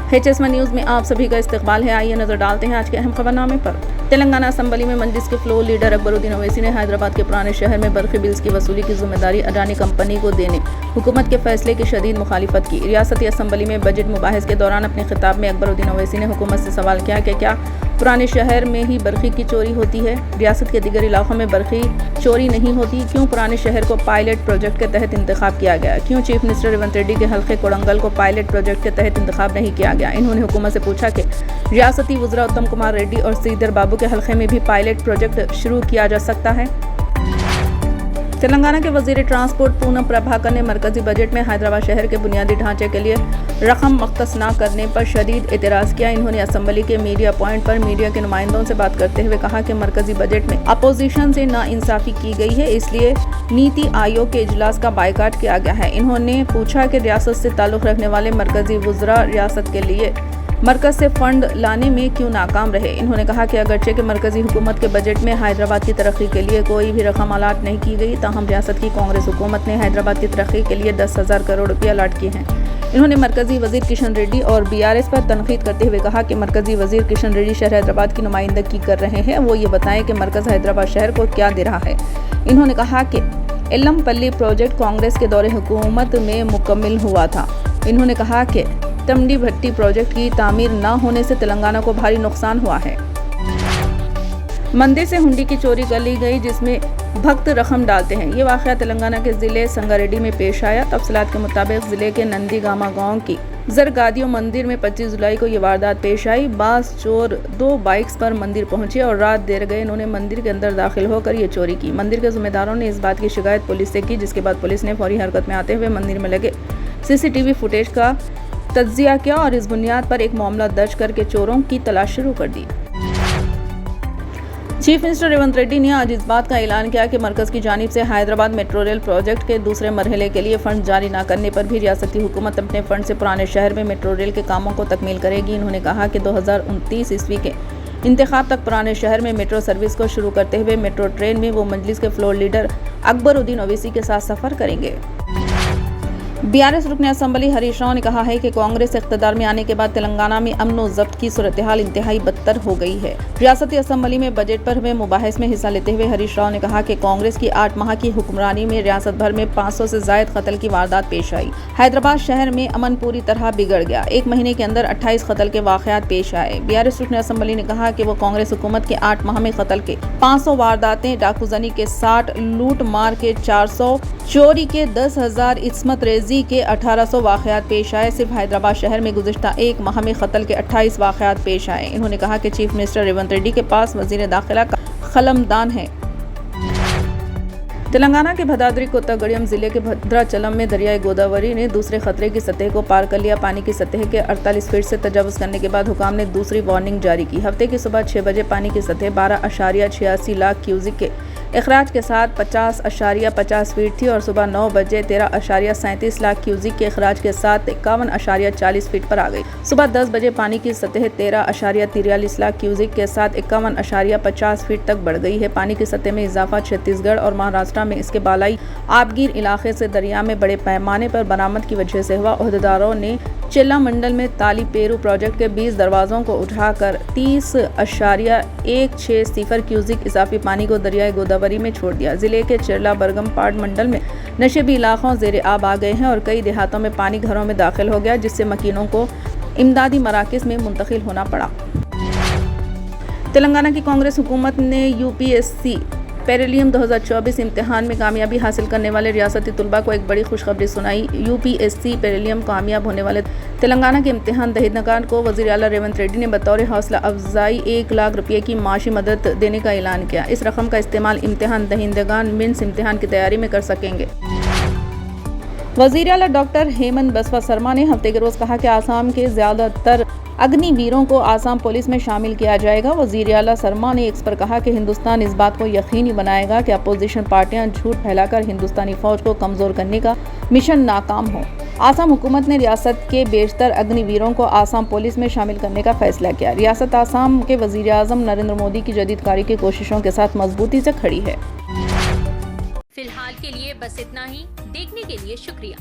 HSM news में आप सभी का इस्तकबाल है। आइए नजर डालते हैं आज के अहम खबरनामे पर। तेलंगाना असम्बली में मजलिस के फ्लोर लीडर अकबरुद्दीन ओवैसी ने हैदराबाद के पुराने शहर में बरक़ी बिल्स की वसूली की जिम्मेदारी अडानी कंपनी को देने हुकूमत के फैसले की शदीद मुखालिफत की। रियासती असम्बली में बजट मुबाहिस के दौरान अपने खिताब में अकबरुद्दीन ओवैसी ने हुकूमत से सवाल किया कि क्या पुराने शहर में ही बरक़ी की चोरी होती है, रियासत के दीगर इलाकों में बरक़ी चोरी नहीं होती? क्यों पुराने शहर को पायलट प्रोजेक्ट के तहत इंतखाब किया गया? क्यों चीफ मिनिस्टर रेवंत रेड्डी के हल्के कोडंगल को पायलट प्रोजेक्ट के तहत इंतखाब नहीं किया गया? इन्होंने हुकूमत से पूछा कि रियासती वज़रा उत्तम कुमार रेड्डी और श्रीधर बाबू के हल्के में भी पायलट प्रोजेक्ट शुरू किया जा सकता है। तेलंगाना के वजीर ट्रांसपोर्ट पूनम प्रभाकर ने मरकजी बजट में हैदराबाद शहर के बुनियादी ढांचे के लिए रकम मख्तस न करने पर शदीद एतराज़ किया। इन्होंने असम्बली के मीडिया पॉइंट पर मीडिया के नुमाइंदों से बात करते हुए कहा कि मरकजी बजट में अपोजिशन से नाइंसाफ़ी की गई है, इसलिए नीति आयोग के इजलास का बायकाट किया गया है। इन्होंने पूछा कि रियासत से ताल्लुक़ रखने वाले मरकजी वज़रा रियासत के लिए मरकज़ से फ़ंड लाने में क्यों नाकाम रहे। इन्होंने कहा कि अगरचे के मरकज़ी हुकूमत के बजट में हैदराबाद की तरक्की के लिए कोई भी रकम अलाट नहीं की गई, ताहम रियासत की कांग्रेस हुकूमत ने हैदराबाद की तरक्की के लिए 10,000 करोड़ रुपये अलाट किए हैं। इन्होंने मरकज़ी वज़ीर किशन रेड्डी और BRS पर तनकीद करते हुए कहा कि मरकज़ी वज़ीर किशन रेड्डी शहर हैदराबाद की नुमाइंदगी कर रहे हैं, वो ये बताएं कि मरकज़ हैदराबाद शहर को क्या दे रहा है। इन्होंने कहा कि एल्लमपल्ली प्रोजेक्ट कांग्रेस के दौरे हुकूमत में मुकम्मिल हुआ था। इन्होंने कहा कि तमडी भट्टी प्रोजेक्ट की तामीर न होने से तेलंगाना को भारी नुकसान हुआ है। मंदिर से हुंडी की चोरी कर ली गई, जिसमें भक्त रकम डालते हैं। ये वाक़या तेलंगाना के ज़िले संगारेड्डी में पेश आया। तफसीलात के मुताबिक ज़िले के नंदीगामा गांव की जरगादियों मंदिर में 25 जुलाई को ये वारदात पेश आई। बास चोर 2 बाइक्स पर मंदिर पहुंचे और रात देर गए इन्होंने मंदिर के अंदर दाखिल होकर ये चोरी की। मंदिर के जिम्मेदारों ने इस बात की शिकायत पुलिस से की, जिसके बाद पुलिस ने फौरी हरकत में आते हुए मंदिर में लगे CCTV फुटेज का तज्जिया किया और इस बुनियाद पर एक मामला दर्ज करके चोरों की तलाश शुरू कर दी। चीफ मिनिस्टर रेवंत रेड्डी ने आज इस बात का ऐलान किया कि मरकज़ की जानिब से हैदराबाद मेट्रो रेल प्रोजेक्ट के दूसरे मरहले के लिए फंड जारी न करने पर भी रियासती हुकूमत अपने फंड से पुराने शहर में मेट्रो रेल के कामों को तकमील करेगी। उन्होंने कहा कि 2029 ईस्वी के इंतखाब तक पुराने शहर में मेट्रो सर्विस को शुरू करते हुए मेट्रो ट्रेन में वो मजलिस के फ्लोर लीडर अकबरुद्दीन ओवैसी के साथ सफ़र करेंगे। BRS रुकन असम्बली हरीश राव ने कहा है कि कांग्रेस इख्तिदार में आने के बाद तेलंगाना में अमन और ज़ब्त की सूरत हाल इंतहाई बदतर हो गई है। रियासती असम्बली में बजट पर हुए मुबाहिस में हिस्सा लेते हुए हरीश राव ने कहा कि कांग्रेस की 8 माह की हुक्मरानी में रियासत भर में 500 से ज़ायद कत्ल की वारदात पेश आई। हैदराबाद शहर में अमन पूरी तरह बिगड़ गया। 1 महीने के अंदर 28 कत्ल के वाक़यात पेश आए। BRS रुकन असम्बली ने कहा कि वो कांग्रेस हुकूमत के 8 माह में कत्ल के 500 वारदातें, डाकूजनी के 60, लूट मार के 400, चोरी के 10,000, इस्मत रेजी के 1800 वाक़यात पेश आए। सिर्फ हैदराबाद शहर में गुज़िश्ता 1 माह में कत्ल के 28 वाक़यात पेश आए। इन्होंने कहा कि चीफ मिनिस्टर रेवंत रेड्डी के पास वज़ीर दाखिला का क़लमदान है। तेलंगाना के भदाद्री कोत्तागुड़ेम जिले के भद्राचलम में दरियाई गोदावरी ने दूसरे खतरे की सतह को पार कर लिया। पानी की सतह के 48 फीट से तजावुज़ करने के बाद हुकाम ने दूसरी वार्निंग जारी की। हफ्ते की सुबह 6 बजे पानी की सतह 12.86 लाख क्यूजिक के अखराज के साथ 50.50 फीट थी और सुबह 9 बजे 13.37 लाख क्यूजिक के अखराज के साथ 51.40 फीट पर आ गई। सुबह 10 बजे पानी की सतह 13.43 लाख क्यूजिक के साथ 51.50 फीट तक बढ़ गई है। पानी की सतह में इजाफा छत्तीसगढ़ और महाराष्ट्र में इसके बालाई आबगीर इलाके से दरिया में बड़े पैमाने पर बरामद की वजह से हुआ। ओहदेदारों ने चिल्ला मंडल में ताली पेरू प्रोजेक्ट के 20 दरवाज़ों को उठाकर 30.160 क्यूजिक इजाफी पानी को दरियाई गोदावरी में छोड़ दिया। जिले के चिरला बरगमपाड़ मंडल में नशेबी इलाकों ज़ेरे आब आ गए हैं और कई देहातों में पानी घरों में दाखिल हो गया, जिससे मकीनों को इमदादी मराकज़ में मुंतकिल होना पड़ा। तेलंगाना की कांग्रेस हुकूमत ने UPSC पेरिलियम 2024 इम्तिहान में कामयाबी हासिल करने वाले रियासती तलबा को एक बड़ी खुशखबरी सुनाई। UPSC पेरिलियम कामयाब होने वाले तेलंगाना के इम्तिहान दहिंदगान को वज़ीर आला रेवंत रेड्डी ने बतौर हौसला अफजाई 1 लाख रुपये की माशी मदद देने का ऐलान किया। इस रकम का इस्तेमाल इम्तिहान दहिंदगान मिन्स इम्तिहान की तैयारी में कर सकेंगे। वज़ीर आला डॉक्टर हेमंत बसवा शर्मा ने हफ्ते के रोज़ कहा कि आसाम के ज़्यादातर अग्निवीरों को आसाम पुलिस में शामिल किया जाएगा। वज़ीर आला शर्मा ने एक्स पर कहा कि हिंदुस्तान इस बात को यकीनी बनाएगा कि अपोजिशन पार्टियां झूठ फैलाकर हिंदुस्तानी फ़ौज को कमज़ोर करने का मिशन नाकाम हो। आसाम हुकूमत ने रियासत के बेशतर अग्निवीरों को आसाम पुलिस में शामिल करने का फैसला किया। रियासत आसाम के वजीर आज़म नरेंद्र मोदी की जदीदकारी की कोशिशों के साथ मजबूती से खड़ी है। फिलहाल के लिए बस इतना ही। देखने के लिए शुक्रिया।